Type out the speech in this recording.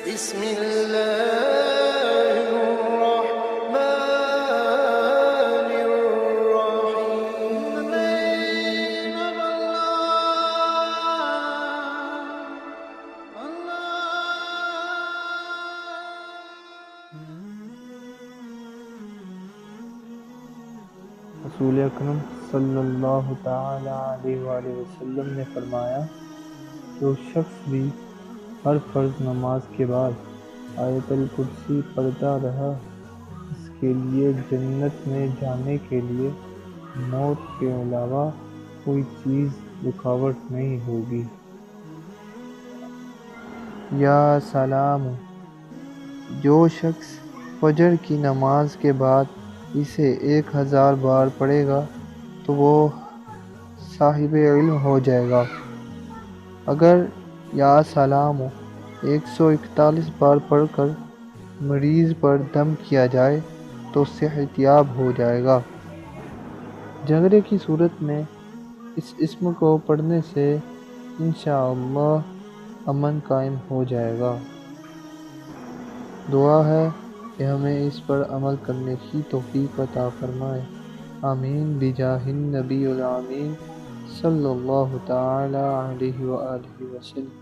रसूल अकरम सल्लल्लाहु तआला अलैहि वसल्लम ने फरमाया, जो शख्स भी हर फ़र्ज़ नमाज के बाद आयतुल कुर्सी पढ़ता रहा, इसके लिए जन्नत में जाने के लिए मौत के अलावा कोई चीज़ रुकावट नहीं होगी। या सलाम, जो शख्स फजर की नमाज के बाद इसे 1000 बार पढ़ेगा तो वो साहिब इल्म हो जाएगा। अगर या सलाम 141 बार पढ़कर मरीज़ पर दम किया जाए तो सेहतयाब हो जाएगा। झगड़े की सूरत में इस इस्म को पढ़ने से इंशाअल्लाह अमन कायम हो जाएगा। दुआ है कि हमें इस पर अमल करने की तौफीक अता फरमाए। आमीन बिजाहिन नबीउल आमीन सल्लल्लाहु तआला अलैहि व आलिहि वसल्लम।